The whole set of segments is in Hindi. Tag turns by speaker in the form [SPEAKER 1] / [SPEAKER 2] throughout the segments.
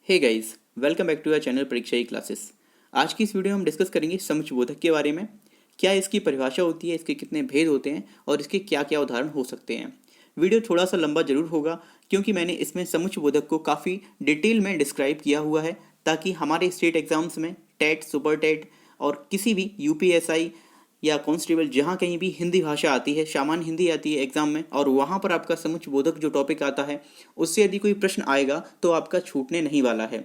[SPEAKER 1] Hey guys, welcome back to our channel Pariksha E classes. आज की इस वीडियो में हम डिस्कस करेंगे समुच्चयबोधक के बारे में। क्या इसकी परिभाषा होती है, इसके कितने भेद होते हैं और इसके क्या क्या उदाहरण हो सकते हैं। वीडियो थोड़ा सा लंबा जरूर होगा क्योंकि मैंने इसमें समुच्चयबोधक को काफ़ी डिटेल में डिस्क्राइब किया हुआ है ताकि हमारे स्टेट एग्जाम्स में टेट, सुपर टेट और किसी भी यूपीएसआई या कांस्टेबल जहाँ कहीं भी हिंदी भाषा आती है, सामान्य हिंदी आती है एग्जाम में, और वहाँ पर आपका समुच्चयबोधक जो टॉपिक आता है उससे यदि कोई प्रश्न आएगा तो आपका छूटने नहीं वाला है।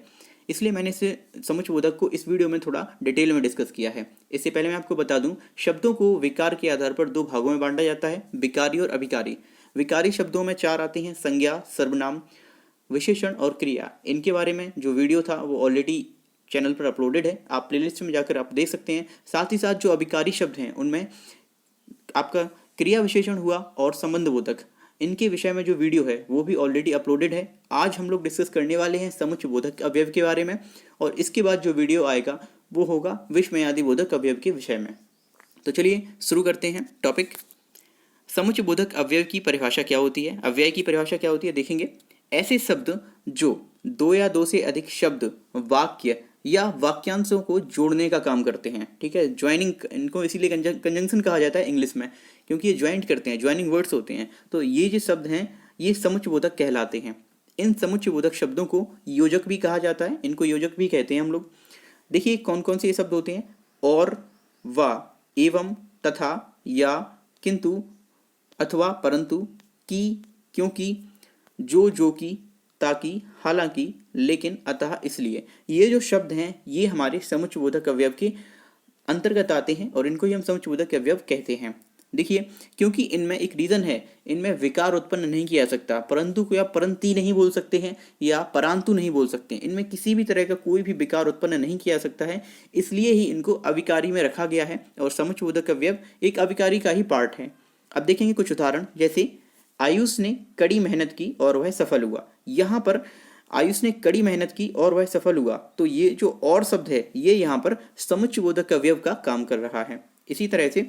[SPEAKER 1] इसलिए मैंने इसे समुच्चयबोधक को इस वीडियो में थोड़ा डिटेल में डिस्कस किया है। इससे पहले मैं आपको बता दूं, शब्दों को विकार के आधार पर दो भागों में बांटा जाता है, विकारी और अभिकारी। विकारी शब्दों में चार आते हैं: संज्ञा, सर्वनाम, विशेषण और क्रिया। इनके बारे में जो वीडियो था वो ऑलरेडी चैनल पर अपलोडेड है, आप प्लेलिस्ट में जाकर आप देख सकते हैं। साथ ही साथ जो अभिकारी शब्द हैं उनमें आपका क्रिया विशेषण हुआ और संबंधबोधक, इनके विषय में जो वीडियो है वो भी ऑलरेडी अपलोडेड है। आज हम लोग डिस्कस करने वाले हैं समुच्चयबोधक अवयव के बारे में, और इसके बाद जो वीडियो आएगा वो होगा विषमयादि बोधक अवयव के विषय में। तो चलिए शुरू करते हैं टॉपिक। समुच्चयबोधक अवयव की परिभाषा क्या होती है, अव्यय की परिभाषा क्या होती है, देखेंगे। ऐसे शब्द जो दो या दो से अधिक शब्द, वाक्य या वाक्यांशों को जोड़ने का काम करते हैं। ठीक है, ज्वाइनिंग, इनको इसीलिए कंजंक्शन कहा जाता है इंग्लिश में, क्योंकि ये ज्वाइंट करते हैं, ज्वाइनिंग वर्ड्स होते हैं। तो ये जो शब्द हैं ये समुच्चयबोधक कहलाते हैं। इन समुच्चयबोधक शब्दों को योजक भी कहा जाता है, इनको योजक भी कहते हैं हम लोग। देखिए कौन कौन से ये शब्द होते हैं: और, व, एवं, तथा, या, किंतु, अथवा, परंतु, की, क्योंकि, जो की, ताकि, हालांकि, लेकिन, अतः, इसलिए। ये जो शब्द हैं ये हमारे समुच्चयबोधक अवयव के अंतर्गत आते हैं और इनको ही हम समुच्चयबोधक अवयव कहते हैं। देखिए, क्योंकि इनमें एक रीजन है, इनमें विकार उत्पन्न नहीं किया जा सकता, परंतु को या परंती नहीं बोल सकते हैं या परांतु नहीं बोल सकते हैं। इनमें किसी भी तरह का कोई भी विकार उत्पन्न नहीं किया जा सकता है, इसलिए ही इनको अविकारी में रखा गया है और समुच्चयबोधक अवयव एक अविकारी का ही पार्ट है। अब देखेंगे कुछ उदाहरण, जैसे आयुष ने कड़ी मेहनत की और वह सफल हुआ। यहाँ पर आयुष ने कड़ी मेहनत की और वह सफल हुआ, तो ये जो और शब्द है ये यहाँ पर समुच्चयबोधक अवयव का काम कर रहा है। इसी तरह से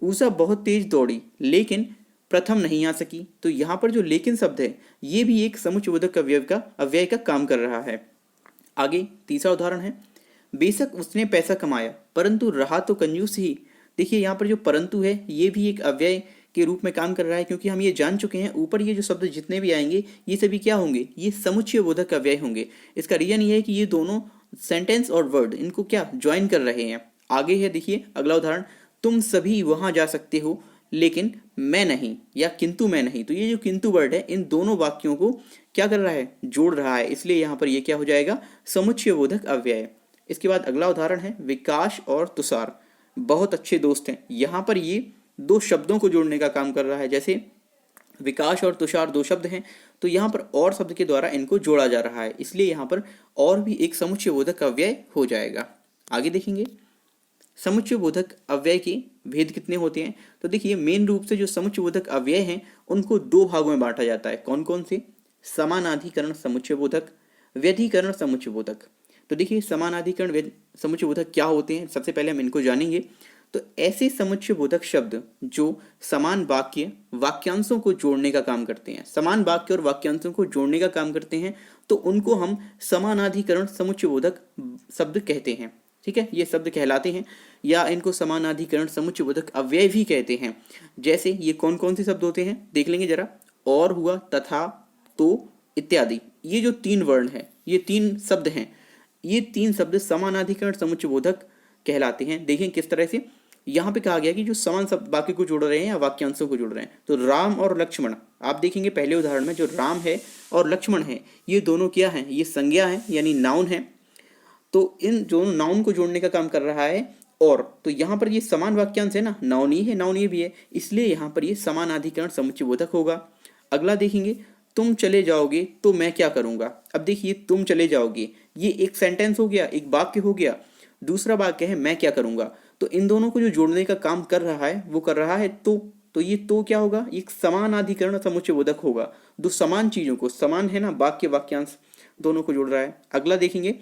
[SPEAKER 1] उषा बहुत तेज दौड़ी लेकिन प्रथम नहीं आ सकी, तो यहाँ पर जो लेकिन शब्द है ये भी एक समुच्चयबोधक अव्यय का काम कर रहा है। आगे तीसरा उदाहरण है, बेशक उसने पैसा कमाया परंतु रहा तो कंजूस ही। देखिए यहाँ पर जो परंतु है ये भी एक अव्यय के रूप में काम कर रहा है, क्योंकि हम ये जान चुके हैं ऊपर ये जो शब्द जितने भी आएंगे ये सभी क्या होंगे, ये समुच्चयबोधक अव्यय होंगे। इसका रीजन ये है कि ये दोनों सेंटेंस और वर्ड इनको क्या ज्वाइन कर रहे हैं। आगे है, देखिए अगला उदाहरण, तुम सभी वहां जा सकते हो लेकिन मैं नहीं, या किंतु मैं नहीं। तो ये जो किंतु वर्ड है इन दोनों वाक्यों को क्या कर रहा है, जोड़ रहा है, इसलिए यहाँ पर ये क्या हो जाएगा, समुच्चयबोधक अव्यय। इसके बाद अगला उदाहरण है, विकास और तुषार बहुत अच्छे दोस्त हैं। यहाँ पर ये दो शब्दों को जोड़ने का काम कर रहा है, जैसे विकास और तुषार दो शब्द हैं तो यहाँ पर और शब्द के द्वारा इनको जोड़ा जा रहा है, इसलिए यहाँ पर और भी एक समुच्चयबोधक अव्यय हो जाएगा। आगे देखेंगे समुच्चयबोधक अव्यय के भेद कितने होते हैं। तो देखिए मेन रूप से जो समुच्चयबोधक अव्यय हैं उनको दो भागों में बांटा जाता है। कौन कौन से? समानाधिकरण समुच्चयबोधक, व्यधिकरण समुच्चयबोधक। तो देखिए समानाधिकरण समुच्चयबोधक क्या होते हैं, सबसे पहले हम इनको जानेंगे। तो ऐसे समुच्चयबोधक शब्द जो समान वाक्य, वाक्यांशों को जोड़ने का काम करते हैं, समान वाक्य और वाक्यांशों को जोड़ने का काम करते हैं, तो उनको हम समानाधिकरण समुच्चयबोधक शब्द कहते हैं। ठीक है, ये शब्द कहलाते हैं, या इनको समानाधिकरण समुच्चयबोधक अव्यय भी कहते हैं। जैसे ये कौन कौन से शब्द होते हैं देख लेंगे जरा, और हुआ, तथा, तो, इत्यादि। ये जो तीन वर्ण हैं, ये तीन शब्द हैं, ये तीन शब्द समानाधिकरण समुच्चयबोधक कहलाते हैं। देखें किस तरह से यहाँ पे कहा गया कि जो समान शब्द वाक्य को जोड़ रहे हैं या वाक्यांशों को जोड़ रहे हैं। तो राम और लक्ष्मण, आप देखेंगे पहले उदाहरण में जो राम है और लक्ष्मण है ये दोनों क्या हैं, ये संज्ञा है यानी नाउन है। तो इन दोनों नाउन को जोड़ने का काम कर रहा है, और तो यहाँ पर ये समान वाक्यांश है ना, नाउन ही है, नाउन ये भी है, इसलिए यहाँ पर ये समानाधिकरण समुच्चयबोधक होगा। अगला देखेंगे, तुम चले जाओगे तो मैं क्या करूँगा। अब देखिए तुम चले जाओगे ये एक सेंटेंस हो गया, एक वाक्य हो गया। दूसरा वाक्य है मैं क्या करूँगा, तो इन दोनों को जो जोड़ने का काम कर रहा है वो कर रहा है तो ये तो क्या होगा, एक समानाधिकरण समुच्चयबोधक होगा। दो समान चीज़ों को, समान है ना, वाक्य वाक्यांश दोनों को जोड़ रहा है। अगला देखेंगे,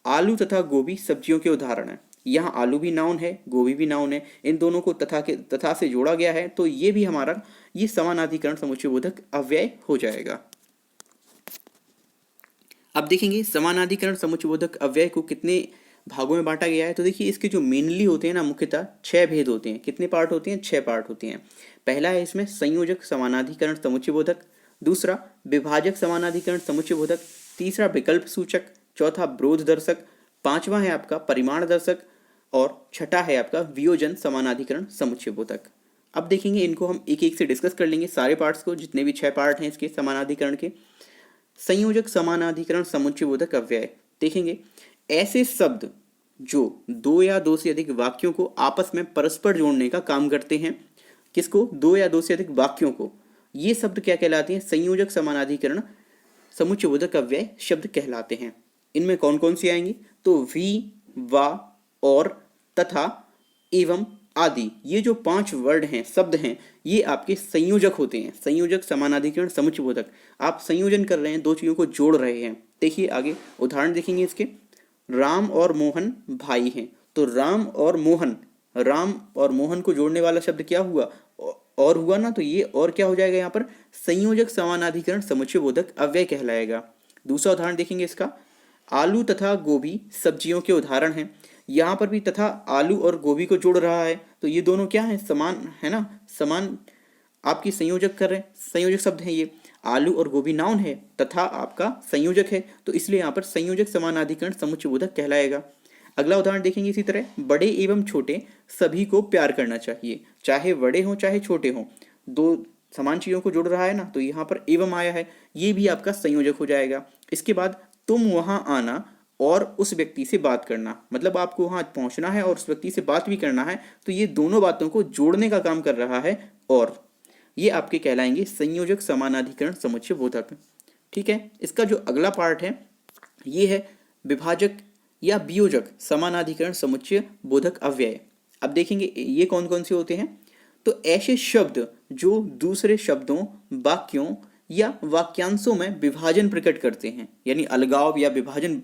[SPEAKER 1] आलू तथा गोभी सब्जियों के उदाहरण है। यहाँ आलू भी नाउन है, गोभी भी नाउन है, इन दोनों को तथा से जोड़ा गया है, तो ये भी हमारा ये समानाधिकरण समुच्चयबोधक अव्यय हो जाएगा। अब देखेंगे समानाधिकरण समुच्चयबोधक अव्यय को कितने भागों में बांटा गया है। तो देखिए इसके जो मेनली होते हैं ना, मुख्यतः 6 भेद होते हैं। कितने पार्ट होते हैं? 6 पार्ट होते हैं। पहला है इसमें संयोजक समानाधिकरण समुच्चयबोधक, दूसरा विभाजक समानाधिकरण समुच्चयबोधक, तीसरा विकल्प सूचक, चौथा ब्रोध दर्शक, पांचवा है आपका परिमाण दर्शक और छठा है आपका वियोजन समानाधिकरण समुच्चयबोधक। अब देखेंगे इनको हम एक एक से डिस्कस कर लेंगे, सारे पार्ट्स को, जितने भी 6 पार्ट हैं इसके समानाधिकरण के। संयोजक समानाधिकरण समुच्चयबोधक अव्यय देखेंगे ऐसे शब्द जो 2 या 2 से अधिक वाक्यों को आपस में परस्पर जोड़ने का काम करते हैं। किसको? 2 या 2 से अधिक वाक्यों को। ये शब्द क्या कहलाते हैं? संयोजक समानाधिकरण समुच्चयबोधक अव्यय शब्द कहलाते हैं। इनमें कौन कौन से आएंगे? तो भी, वा, और, तथा, एवं आदि, ये जो 5 वर्ड हैं, शब्द हैं, ये आपके संयोजक होते हैं। संयोजक समानाधिकरण समुच्चयबोधक, आप संयोजन कर रहे हैं, 2 चीजों को जोड़ रहे हैं। देखिए आगे उदाहरण देखेंगे इसके। राम और मोहन भाई हैं, तो राम और मोहन को जोड़ने वाला शब्द क्या हुआ? और हुआ ना, तो ये और क्या हो जाएगा यहाँ पर? संयोजक समानाधिकरण समुच्चयबोधक अव्यय कहलाएगा। दूसरा उदाहरण देखेंगे इसका। आलू तथा गोभी सब्जियों के उदाहरण हैं। यहाँ पर भी तथा आलू और गोभी को जोड़ रहा है, तो ये दोनों क्या है? समान है ना, समान आपकी संयोजक कर रहे हैं, संयोजक शब्द है ये। आलू और गोभी नाउन है, तथा आपका संयोजक है, तो इसलिए यहाँ पर संयोजक समानाधिकरण समुच्चयबोधक कहलाएगा। अगला उदाहरण देखेंगे इसी तरह। बड़े एवं छोटे सभी को प्यार करना चाहिए, चाहे बड़े हों चाहे छोटे हों, 2 समान चीजों को जोड़ रहा है ना, तो यहाँ पर एवं आया है, ये भी आपका संयोजक हो जाएगा। इसके बाद तुम वहां आना और उस व्यक्ति से बात करना, मतलब आपको वहां पहुंचना है और उस व्यक्ति से बात भी करना है, तो ये दोनों बातों को जोड़ने का काम कर रहा है, और ये आपके कहलाएंगे संयोजक समानाधिकरण समुच्चयबोधक। ठीक है, इसका जो अगला पार्ट है ये है विभाजक या वियोजक समानाधिकरण समुच्चयबोधक अव्यय। अब देखेंगे ये कौन कौन से होते हैं। तो ऐसे शब्द जो दूसरे शब्दों, वाक्यों या वाक्यांशों में विभाजन प्रकट करते हैं, यानी अलगाव या विभाजन,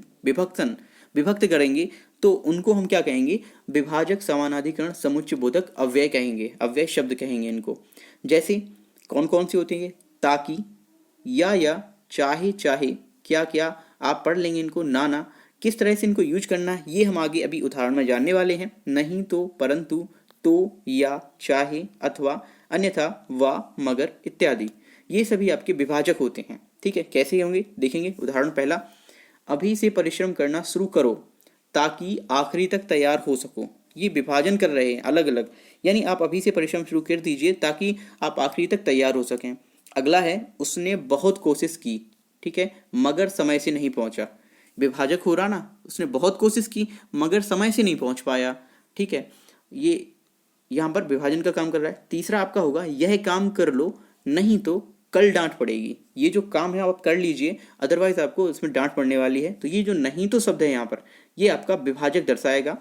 [SPEAKER 1] विभक्त करेंगे, तो उनको हम क्या कहेंगे? विभाजक समानाधिकरण समुच्चयबोधक अव्यय कहेंगे, अव्यय शब्द कहेंगे इनको। जैसे कौन कौन से होते हैं? ताकि, या, चाहे, क्या क्या, आप पढ़ लेंगे इनको। ना, किस तरह से इनको यूज करना है ये हम आगे अभी उदाहरण में जानने वाले हैं। नहीं तो, परंतु, तो, या, चाहे, अथवा, अन्यथा, वा, मगर इत्यादि, ये सभी आपके विभाजक होते हैं। ठीक है, कैसे होंगे देखेंगे। उदाहरण पहला। अभी से परिश्रम करना शुरू करो ताकि आखिरी तक तैयार हो सको। ये विभाजन कर रहे हैं अलग अलग, यानी आप अभी से परिश्रम शुरू कर दीजिए ताकि आप आखिरी तक तैयार हो सकें। अगला है उसने बहुत कोशिश की, ठीक है, मगर समय से नहीं पहुंचा। विभाजक हो रहा ना, उसने बहुत कोशिश की मगर समय से नहीं पहुंच पाया। ठीक है, ये यहाँ पर विभाजन का काम कर रहा है। तीसरा आपका होगा यह काम कर लो नहीं तो कल डांट पड़ेगी। ये जो काम है आप कर लीजिए, अदरवाइज आपको इसमें डांट पड़ने वाली है। तो ये जो नहीं तो शब्द है यहाँ पर, ये आपका विभाजक दर्शाएगा।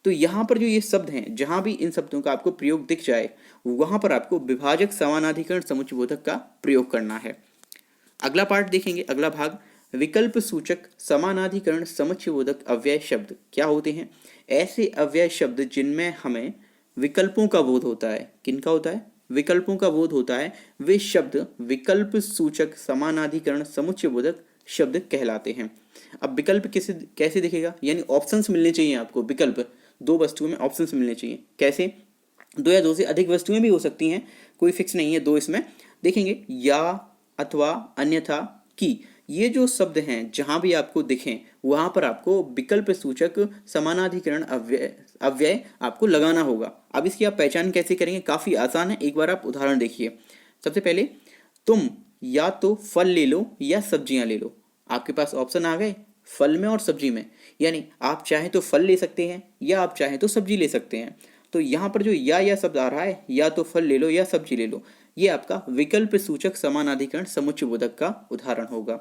[SPEAKER 1] तो यहाँ पर जो ये शब्द हैं, जहाँ भी इन शब्दों का आपको प्रयोग दिख जाए वहाँ पर आपको विभाजक समानाधिकरण समुच्चयबोधक का प्रयोग करना है। अगला पार्ट देखेंगे, अगला भाग। विकल्प सूचक समानाधिकरण समुच्चयबोधक अव्यय शब्द क्या होते हैं? ऐसे अव्यय शब्द जिनमें हमें विकल्पों का बोध होता है। किनका होता है? विकल्पों का बोध होता है, वे शब्द विकल्प सूचक समानाधिकरण समुच्चयबोधक शब्द कहलाते हैं। अब विकल्प कैसे दिखेगा? यानी ऑप्शंस मिलने चाहिए आपको। विकल्प 2 वस्तुओं में ऑप्शंस मिलने चाहिए। कैसे? 2 या 2 से अधिक वस्तुएं भी हो सकती हैं, कोई फिक्स नहीं है 2 इसमें। देखेंगे या, अथवा, अन्यथा, की, ये जो शब्द हैं जहां भी आपको दिखें वहां पर आपको विकल्प सूचक समानाधिकरण अव्यय आपको लगाना होगा। अब इसकी आप पहचान कैसे करेंगे? काफी आसान है, एक बार आप उदाहरण देखिए। सबसे पहले तुम या तो फल ले लो या सब्जियां ले लो। आपके पास ऑप्शन आ गए फल में और सब्जी में, यानी आप चाहे तो फल ले सकते हैं या आप चाहे तो सब्जी ले सकते हैं। तो यहाँ पर जो या शब्द आ रहा है, या तो फल ले लो या सब्जी ले लो, ये आपका विकल्प सूचक समानाधिकरण समुच्चयबोधक का उदाहरण होगा।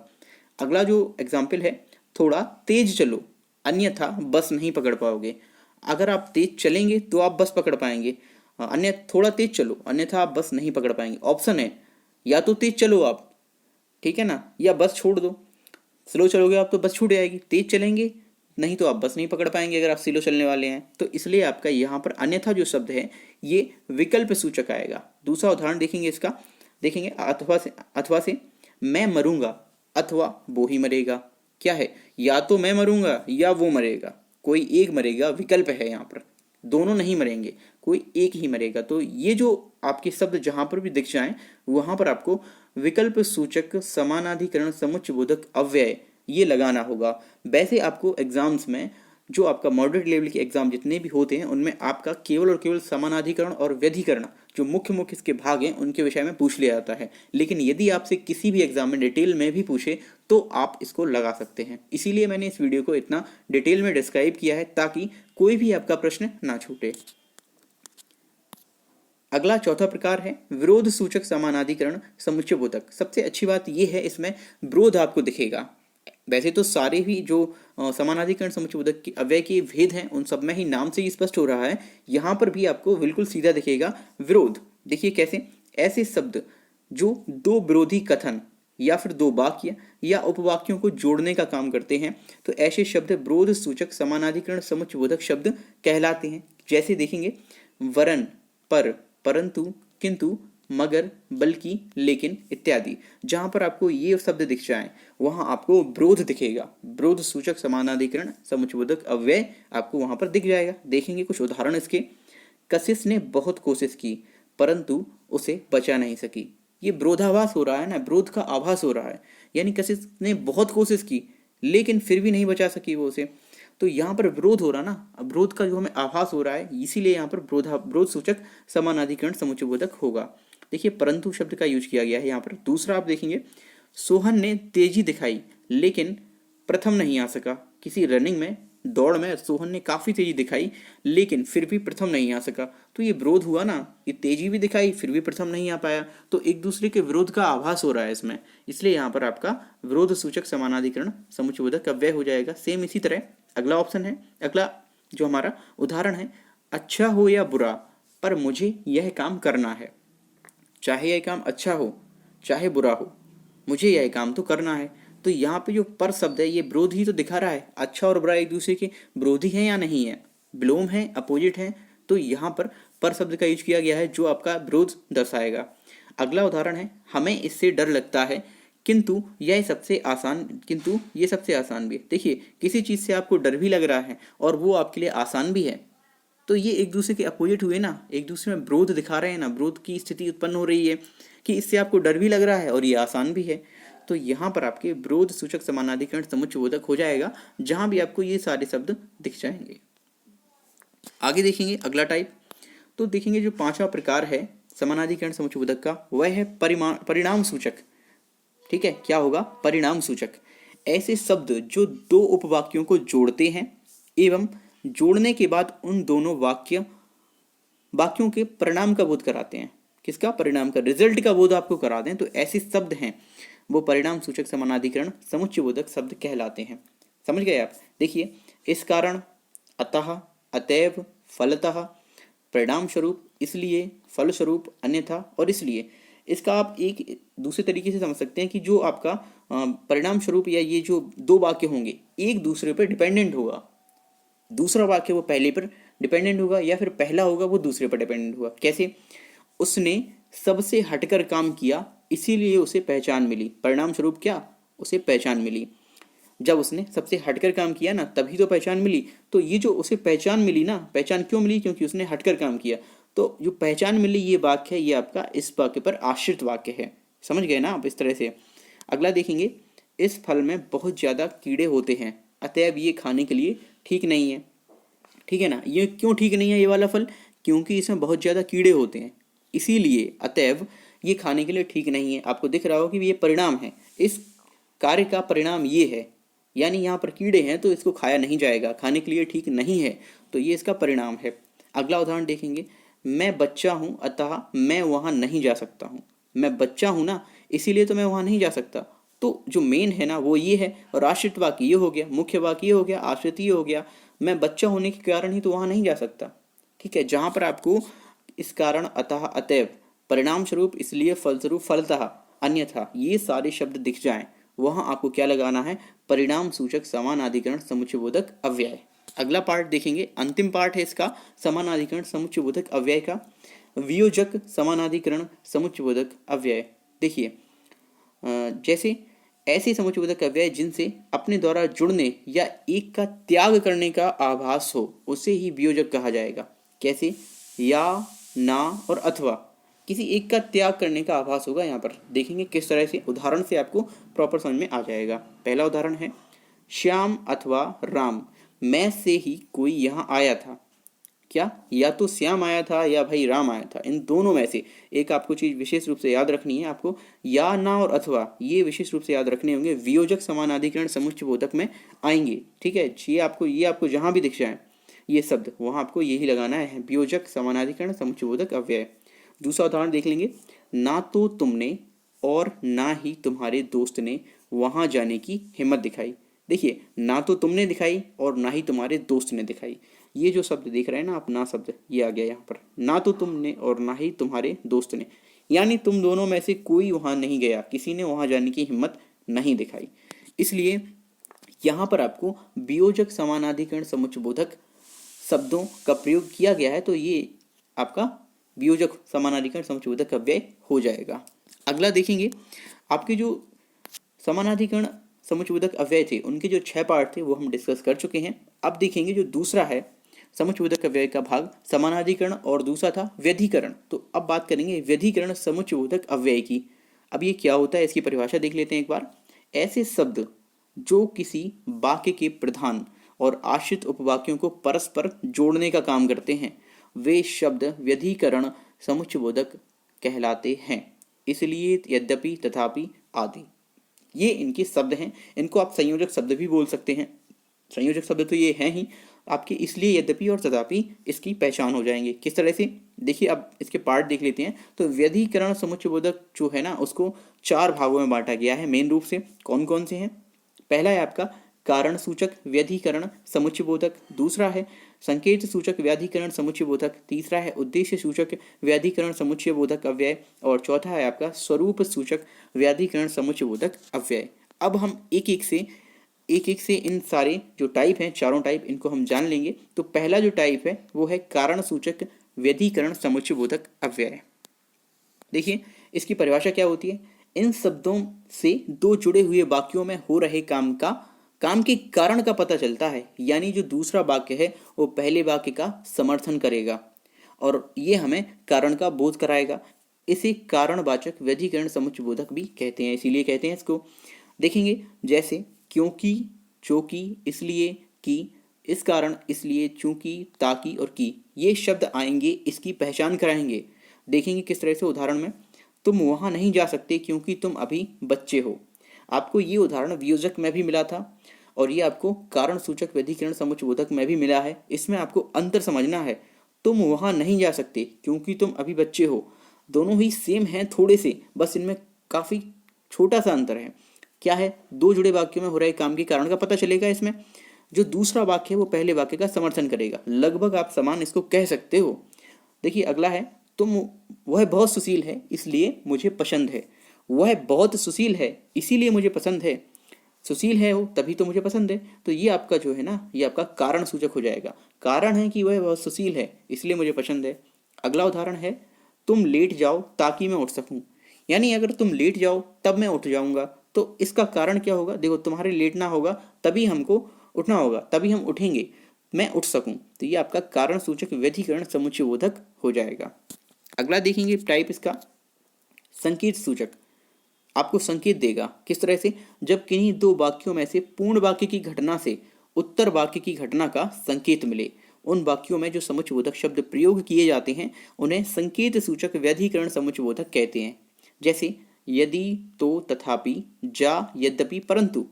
[SPEAKER 1] अगला जो एग्जाम्पल है, थोड़ा तेज चलो अन्यथा बस नहीं पकड़ पाओगे। अगर आप तेज चलेंगे तो आप बस पकड़ पाएंगे, अन्य थोड़ा तेज चलो अन्यथा आप बस नहीं पकड़ पाएंगे। ऑप्शन है या तो तेज चलो आप, ठीक है ना, या बस छोड़ दो। स्लो चलोगे आप तो बस छूट जाएगी, तेज चलेंगे नहीं तो आप बस नहीं पकड़ पाएंगे अगर आप स्लो चलने वाले हैं। तो इसलिए आपका यहाँ पर अन्यथा जो शब्द है ये विकल्प सूचक आएगा। दूसरा उदाहरण देखेंगे इसका, देखेंगे अथवा से मैं मरूंगा अथवा वो ही मरेगा। क्या है, या तो मैं मरूंगा या वो मरेगा, कोई एक मरेगा, विकल्प है यहाँ पर, दोनों नहीं मरेंगे, कोई एक ही मरेगा। तो ये जो आपके शब्द जहां पर भी दिख जाएं वहां पर आपको विकल्प सूचक समानाधिकरण समुच्चयबोधक अव्यय ये लगाना होगा। वैसे आपको एग्जाम्स में जो आपका मॉडरेट लेवल के एग्जाम जितने भी होते हैं उनमें आपका केवल और केवल समानाधिकरण और व्यधिकरण जो मुख्य मुख्य इसके भाग हैं उनके विषय में पूछ लिया जाता है। लेकिन यदि आपसे किसी भी एग्जाम में डिटेल में भी पूछे तो आप इसको लगा सकते हैं। इसीलिए मैंने इस वीडियो को इतना डिटेल में डिस्क्राइब किया है ताकि कोई भी आपका प्रश्न ना छूटे। अगला चौथा प्रकार है विरोध सूचक समानाधिकरण समुच्चयबोधक। सबसे अच्छी बात यह है इसमें विरोध आपको दिखेगा। वैसे तो सारे ही जो समानाधिकरण समुच्चयबोधक के अव्यय के भेद हैं उन सब में ही नाम से ही स्पष्ट हो रहा है, यहाँ पर भी आपको बिल्कुल सीधा दिखेगा विरोध। देखिए कैसे, ऐसे शब्द जो दो विरोधी कथन या फिर दो वाक्य या उपवाक्यों को जोड़ने का काम करते हैं तो ऐसे शब्द विरोध सूचक समानाधिकरण समुच्चयबोधक शब्द कहलाते हैं। जैसे देखेंगे वरन, पर, परंतु, किंतु, मगर, बल्कि, लेकिन इत्यादि। जहां पर आपको ये शब्द दिख जाए वहां आपको विरोध दिखेगा, विरोध सूचक समानाधिकरण समुच्चयबोधक अव्यय आपको वहां पर दिख जाएगा। देखेंगे कुछ उदाहरण इसके। कशिश ने बहुत कोशिश की परंतु उसे बचा नहीं सकी। ये विरोधाभास हो रहा है ना, विरोध का आभास हो रहा है। यानी कशिश ने बहुत कोशिश की लेकिन फिर भी नहीं बचा सकी वो उसे, तो यहाँ पर विरोध हो रहा ना, विरोध का जो हमें आभास हो रहा है, इसीलिए यहाँ पर विरोध सूचक समानाधिकरण समुच्चयबोधक होगा। देखिए परंतु शब्द का यूज किया गया है यहाँ पर। दूसरा आप देखेंगे सोहन ने तेजी दिखाई लेकिन प्रथम नहीं आ सका। किसी रनिंग में, दौड़ में सोहन ने काफी तेजी दिखाई लेकिन फिर भी प्रथम नहीं आ सका, तो ये विरोध हुआ ना, ये तेजी भी दिखाई फिर भी प्रथम नहीं आ पाया, तो एक दूसरे के विरोध का आभास हो रहा है इसमें, इसलिए यहाँ पर आपका विरोध सूचक समानाधिकरण समुच्चयबोधक अव्यय हो जाएगा। सेम इसी तरह अगला ऑप्शन है, अगला जो हमारा उदाहरण है, अच्छा हो या बुरा पर मुझे यह काम करना है। चाहे यह काम अच्छा हो चाहे बुरा हो, मुझे यह काम तो करना है। तो यहाँ पे जो पर शब्द है ये विरोध ही तो दिखा रहा है। अच्छा और बुरा एक दूसरे के विरोधी हैं या नहीं है, विलोम है, अपोजिट है, तो यहाँ पर शब्द का यूज किया गया है जो आपका विरोध दर्शाएगा। अगला उदाहरण है, हमें इससे डर लगता है किंतु ये सबसे आसान भी है। देखिए किसी चीज से आपको डर भी लग रहा है और वो आपके लिए आसान भी है, तो ये एक दूसरे के अपोजिट हुए ना, एक दूसरे में विरोध दिखा रहे हैं ना, विरोध की स्थिति उत्पन्न हो रही है कि इससे आपको डर भी लग रहा है और ये आसान भी है। तो यहाँ पर आपके विरोध सूचक समानाधिकरण समुच्चयबोधक हो जाएगा जहां भी आपको ये सारे शब्द दिख जाएंगे। आगे देखेंगे अगला टाइप, तो देखेंगे जो पांचवा प्रकार है समानाधिकरण समुच्चयबोधक का वह है परिणाम सूचक। ठीक है, क्या होगा, परिणाम सूचक। ऐसे शब्द जो दो उपवाक्यों को जोड़ते हैं एवं जोड़ने के बाद उन दोनों वाक्यों के परिणाम का बोध कराते हैं। किसका, परिणाम का, रिजल्ट का बोध आपको करा दें, तो ऐसे शब्द हैं वो परिणाम सूचक समानाधिकरण समुच्चयबोधक शब्द कहलाते हैं। समझ गए आप। देखिए इस कारण, अतः, अतएव, फलतः, परिणाम स्वरूप, इसलिए, फलस्वरूप, अन्यथा और इसलिए। इसका आप एक दूसरे तरीके से समझ सकते हैं कि जो आपका परिणाम स्वरूप या ये जो दो वाक्य होंगे एक दूसरे पर डिपेंडेंट होगा। दूसरा वाक्य वो पहले पर डिपेंडेंट होगा या फिर पहला होगा वो दूसरे पर डिपेंडेंट होगा। कैसे, उसने सबसे हटकर काम किया इसीलिए उसे पहचान मिली। परिणाम स्वरूप क्या, उसे पहचान मिली। जब उसने सबसे हटकर काम किया ना तभी तो पहचान मिली। तो ये जो उसे पहचान मिली ना, पहचान क्यों मिली, क्योंकि उसने हटकर काम किया। तो जो पहचान मिली ये वाक्य है, ये आपका इस वाक्य पर आश्रित वाक्य है। समझ गए ना आप इस तरह से। अगला देखेंगे, इस फल में बहुत ज्यादा कीड़े होते हैं अतएव ये खाने के लिए ठीक नहीं है। ठीक है ना, ये क्यों ठीक नहीं है ये वाला फल, क्योंकि इसमें बहुत ज्यादा कीड़े होते हैं इसीलिए, अतएव ये खाने के लिए ठीक नहीं है। आपको दिख रहा हो कि ये परिणाम है, इस कार्य का परिणाम ये है, यानी यहाँ पर कीड़े हैं तो इसको खाया नहीं जाएगा, खाने के लिए ठीक नहीं है, तो ये इसका परिणाम है। अगला उदाहरण देखेंगे, मैं बच्चा हूँ अतः मैं वहां नहीं जा सकता हूँ। मैं बच्चा हूँ ना इसीलिए तो मैं वहां नहीं जा सकता। तो जो मेन है ना वो ये है, और आश्रित वाक्य ये हो गया, मुख्य वाक्य ये हो गया, आश्रित ये हो गया। मैं बच्चा होने के कारण ही तो वहां नहीं जा सकता। ठीक है, जहां पर आपको इस कारण, अतः, अतएव, परिणाम स्वरूप, इसलिए, फलस्वरूप, फलतः, अन्यथा ये सारे शब्द दिख जाएं वहां आपको क्या लगाना है, परिणाम सूचक समानाधिकरण समुच्चयबोधक अव्यय। अगला पार्ट देखेंगे, अंतिम पार्ट है इसका समानाधिकरण समुच्चयबोधक अव्यय का, वियोजक समानाधिकरण समुच्चयबोधक अव्यय। देखिए जैसे ऐसे समुच्चयबोधक अव्यय जिनसे अपने द्वारा जुड़ने या एक का त्याग करने का आभास हो उसे ही वियोजक कहा जाएगा। कैसे? या, ना और अथवा, किसी एक का त्याग करने का आभास होगा। यहाँ पर देखेंगे किस तरह से, उदाहरण से आपको प्रॉपर समझ में आ जाएगा। पहला उदाहरण है श्याम अथवा राम में से ही कोई यहाँ आया था। क्या? या तो श्याम आया था या भाई राम आया था, इन दोनों में से एक आपको चीज विशेष रूप से याद रखनी है। आपको या, ना और अथवा ये विशेष रूप से याद रखने होंगे, वियोजक समानाधिकरण समुच्चयबोधक में आएंगे। ठीक है, ये आपको जहां भी दिख जाए ये शब्द, वहां आपको यही लगाना है, वियोजक समानाधिकरण समुच्चयबोधक अव्यय। दूसरा उदाहरण देख लेंगे, ना तो तुमने और ना ही तुम्हारे दोस्त ने वहां जाने की हिम्मत दिखाई। देखिए, ना तो तुमने दिखाई और ना ही तुम्हारे दोस्त ने दिखाई। ये जो शब्द देख रहे हैं ना आप, ना शब्द, ये आ गया यहाँ पर, ना तो तुमने और ना ही तुम्हारे दोस्त ने, यानी तुम दोनों में से कोई वहां नहीं गया, किसी ने वहां जाने की हिम्मत नहीं दिखाई। इसलिए यहाँ पर आपको वियोजक समानाधिकरण समुच्चयबोधक शब्दों का प्रयोग किया गया है, तो ये आपका वियोजक समानाधिकरण समुच्चयबोधक अव्यय हो जाएगा। अगला देखेंगे, आपके जो समानाधिकरण समुच्चयबोधक अव्यय थे उनके जो 6 पार्ट थे वो हम डिस्कस कर चुके हैं। अब देखेंगे जो दूसरा है समुच्चयबोधक अव्यय का भाग, समानाधिकरण और दूसरा था व्यधिकरण। तो अब बात करेंगे व्यधिकरण समुच्चयबोधक अव्यय की। अब ये क्या होता है, इसकी परिभाषा देख लेते हैं एक बार। ऐसे शब्द जो किसी वाक्य के प्रधान और आश्रित उपवाक्यों को परस्पर जोड़ने का काम करते हैं वे शब्द व्यधिकरण समुच्चयबोधक कहलाते हैं। इसलिए, यद्यपि, तथापि आदि ये इनके शब्द हैं। इनको आप संयोजक शब्द भी बोल सकते हैं। संयोजक शब्द तो ये हैं ही आपके, इसलिए, यद्यपि और तथापि इसकी पहचान हो जाएंगे। किस तरह से, देखिए अब इसके पार्ट देख लेते हैं। तो व्यधिकरण समुच्चयबोधक जो है ना उसको 4 भागों में बांटा गया है मेन रूप से। कौन कौन से हैं? पहला है आपका कारण सूचक व्यधिकरण समुच्चयबोधक, दूसरा है संकेत सूचक व्याधिकरण समुच्चयबोधक, तीसरा है उद्देश्य सूचक व्याधिकरण समुच्चयबोधक अव्यय और चौथा है आपका स्वरूप सूचक व्याधिकरण समुच्चयबोधक अव्यय। अब हम एक एक से इन सारे जो टाइप हैं, चारों टाइप, इनको हम जान लेंगे। तो पहला जो टाइप है वो है कारण सूचक व्यधिकरण समुच्चयबोधक अव्यय। देखिए इसकी परिभाषा क्या होती है, इन शब्दों से दो जुड़े हुए वाक्यों में हो रहे काम के कारण का पता चलता है, यानी जो दूसरा वाक्य है वो पहले वाक्य का समर्थन करेगा और ये हमें कारण का बोध कराएगा। इसे कारणवाचक व्यधिकरण समुच्चयबोधक भी कहते हैं, इसीलिए कहते हैं इसको। देखेंगे जैसे क्योंकि, चूंकि, इसलिए, कि, इस कारण, इसलिए, चूंकि, ताकि और की, ये शब्द आएंगे, इसकी पहचान कराएंगे। देखेंगे किस तरह से, उदाहरण में, तुम वहां नहीं जा सकते क्योंकि तुम अभी बच्चे हो। आपको ये उदाहरण वियोजक में भी मिला था और ये आपको कारण सूचक व्यधिकरण समुच्चयबोधक में भी मिला है। इसमें आपको अंतर समझना है। तुम वहां नहीं जा सकते क्योंकि तुम अभी बच्चे हो, दोनों ही सेम हैं थोड़े से, बस इनमें काफी छोटा सा अंतर है। क्या है? दो जुड़े वाक्यों में हो रहे काम के कारण का पता चलेगा। इसमें जो दूसरा वाक्य है वो पहले वाक्य का समर्थन करेगा। लगभग आप समान इसको कह सकते हो। देखिए अगला है, तुम, वह बहुत सुशील है इसलिए मुझे पसंद है। वह बहुत सुशील है इसीलिए मुझे पसंद है। सुशील है वो तभी तो मुझे पसंद है। तो ये आपका जो है ना, ये आपका कारण सूचक हो जाएगा। कारण है कि वह बहुत सुशील है इसलिए मुझे पसंद है। अगला उदाहरण है, तुम लेट जाओ ताकि मैं उठ सकूं। यानी अगर तुम लेट जाओ तब मैं उठ जाऊंगा। तो इसका कारण क्या होगा? देखो, तुम्हारे लेटना होगा तभी हमको उठना होगा, तभी हम उठेंगे, मैं उठ सकूं। तो ये आपका कारण सूचक व्यधिकरण समुच्चयबोधक हो जाएगा। अगला देखेंगे टाइप इसका संकेत सूचक। आपको संकेत देगा किस तरह से, जब किन्हीं दो वाक्यों में से पूर्ण वाक्य की घटना से उत्तर वाक्य की घटना का संकेत मिले, उन वाक्यों में जो समुच्चयबोधक शब्द प्रयोग किए जाते हैं उन्हें संकेत सूचक व्यधिकरण समुच्चयबोधक कहते हैं। जैसे यदि, तो, तथापि, जा, यद्यपि, परंतु।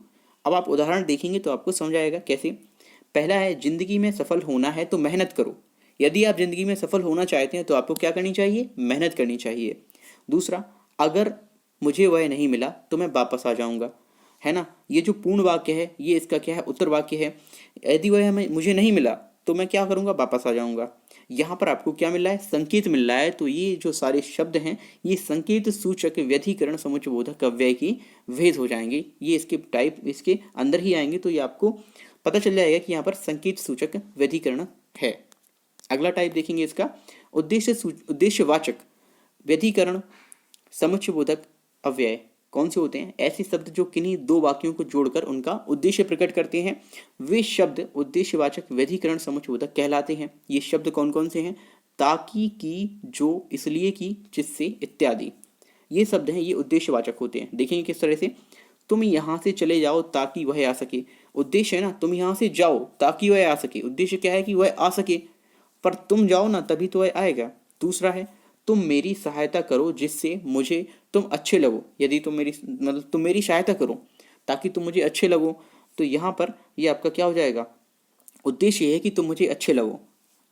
[SPEAKER 1] अब आप उदाहरण देखेंगे तो आपको समझ आएगा कैसे। पहला है, जिंदगी में सफल होना है तो मेहनत करो। यदि आप जिंदगी में सफल होना चाहते हैं तो आपको क्या करनी चाहिए? मेहनत करनी चाहिए। दूसरा, अगर मुझे वह नहीं मिला तो मैं वापस आ जाऊंगा, है ना। ये जो पूर्ण वाक्य है ये इसका क्या है? उत्तर वाक्य है। यदि वह मुझे नहीं मिला तो मैं क्या करूंगा? वापस आ जाऊंगा। यहाँ पर आपको क्या मिल रहा है? संकेत मिल रहा है। तो ये जो सारे शब्द हैं ये संकेत सूचक व्यधिकरण समुच्चयबोधक अव्यय की भेद हो जाएंगे। ये इसके टाइप इसके अंदर ही आएंगे, तो ये आपको पता चल जाएगा कि यहाँ पर संकेत सूचक व्यधिकरण है। अगला टाइप देखेंगे इसका उद्देश्यवाचक व्यधिकरण समुच्चयबोधक अव्यय। कौन से होते हैं? ऐसे शब्द जो किन्हीं दो वाक्यों को जोड़कर उनका उद्देश्य प्रकट करते हैं, वे शब्द उद्देश्यवाचक व्यधिकरण समुच्चयबोधक कहलाते हैं। ये शब्द कौन कौन से हैं? ताकि, की, जो, इसलिए की, जिससे इत्यादि। ये शब्द हैं, ये उद्देश्यवाचक होते हैं। देखेंगे किस तरह से। तुम यहाँ से चले जाओ ताकि वह आ सके, उद्देश्य है ना, तुम यहाँ से जाओ ताकि वह आ सके, उद्देश्य क्या है कि वह आ सके, पर तुम जाओ ना तभी तो वह आएगा। दूसरा है तुम मेरी सहायता करो जिससे मुझे तुम अच्छे लगो, यदि तुम मेरी मतलब तुम मेरी सहायता करो ताकि तुम मुझे अच्छे लगो, तो यहाँ पर ये आपका क्या हो जाएगा? उद्देश्य ये है कि तुम मुझे अच्छे लगो।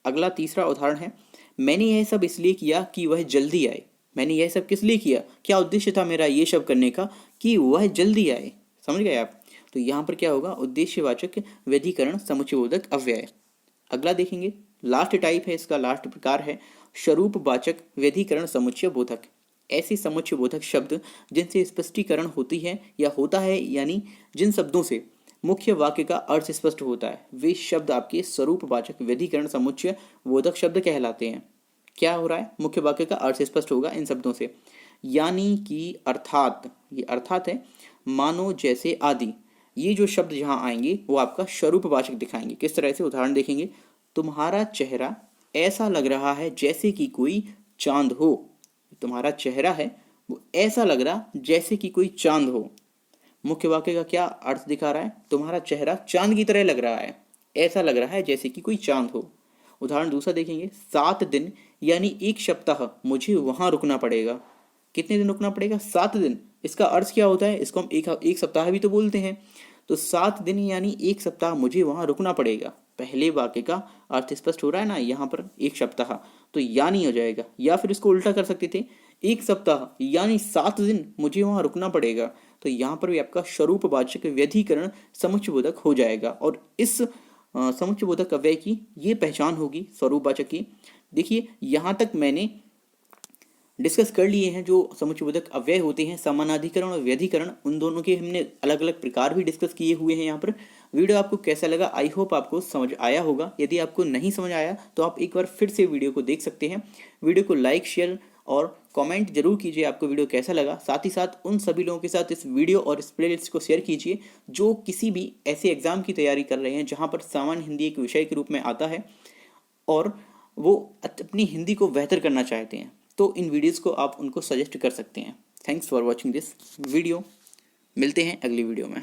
[SPEAKER 1] अगला तीसरा उदाहरण है, मैंने यह सब इसलिए किया कि वह जल्दी आए। मैंने यह सब किस लिए किया? क्या उद्देश्य था मेरा ये सब करने का? कि वह जल्दी आए। समझ गए आप? तो यहाँ पर क्या होगा? उद्देश्यवाचक व्यधिकरण समुच्चयबोधक अव्यय। अगला देखेंगे, लास्ट टाइप है इसका, लास्ट प्रकार है स्वरूपवाचक व्यधिकरण समुच्चय बोधक। ऐसे समुच्चय बोधक शब्द जिनसे स्पष्टीकरण होती है या होता है, यानी जिन शब्दों से मुख्य वाक्य का अर्थ स्पष्ट होता है, वे शब्द आपके स्वरूपवाचक व्यधिकरण समुच्चय बोधक शब्द कहलाते हैं। क्या हो रहा है? मुख्य वाक्य का अर्थ स्पष्ट होगा इन शब्दों से, यानी कि, अर्थात, ये अर्थात है, मानो, जैसे, आदि। ये जो शब्द यहाँ आएंगे वो आपका स्वरूपवाचक दिखाएंगे। किस तरह से? उदाहरण देखेंगे, तुम्हारा चेहरा ऐसा लग रहा है जैसे कि कोई चांद हो। तुम्हारा चेहरा है वो ऐसा लग रहा जैसे कि कोई चांद हो। मुख्य वाक्य का क्या अर्थ दिखा रहा है? तुम्हारा चेहरा चांद की तरह लग रहा है, ऐसा लग रहा है जैसे कि कोई चांद हो। उदाहरण दूसरा देखेंगे, 7 दिन यानी 1 सप्ताह मुझे वहां रुकना पड़ेगा। कितने दिन रुकना पड़ेगा? 7 दिन। इसका अर्थ क्या होता है? इसको हम एक सप्ताह भी तो बोलते हैं। तो 7 दिन यानी 1 सप्ताह मुझे वहां रुकना पड़ेगा। पहले वाक्य का अर्थ स्पष्ट हो रहा है ना, यहाँ पर 1 सप्ताह, तो यानी हो जाएगा। या फिर इसको उल्टा कर सकते थे, 1 सप्ताह यानी 7 दिन मुझे वहां रुकना पड़ेगा, तो यहाँ पर भी आपका स्वरूपवाचक व्यधिकरण समुच्चयबोधक हो जाएगा। और इस समुच्चयबोधक अव्यय की ये पहचान होगी स्वरूपवाचक की। देखिए यहाँ तक मैंने डिस्कस कर लिए हैं जो समुच्चयबोधक अव्यय होते हैं, समानाधिकरण और व्यधिकरण, उन दोनों के हमने अलग अलग प्रकार भी डिस्कस किए हुए हैं यहाँ पर। वीडियो आपको कैसा लगा? आई होप आपको समझ आया होगा। यदि आपको नहीं समझ आया तो आप एक बार फिर से वीडियो को देख सकते हैं। वीडियो को लाइक, शेयर और कमेंट जरूर कीजिए आपको वीडियो कैसा लगा। साथ ही साथ उन सभी लोगों के साथ इस वीडियो और इस प्लेलिस्ट को शेयर कीजिए जो किसी भी ऐसे एग्जाम की तैयारी कर रहे हैं जहाँ पर सामान्य हिंदी एक विषय के रूप में आता है और वो अपनी हिंदी को बेहतर करना चाहते हैं, तो इन वीडियोस को आप उनको सजेस्ट कर सकते हैं। Thanks for watching this video. मिलते हैं अगली वीडियो में।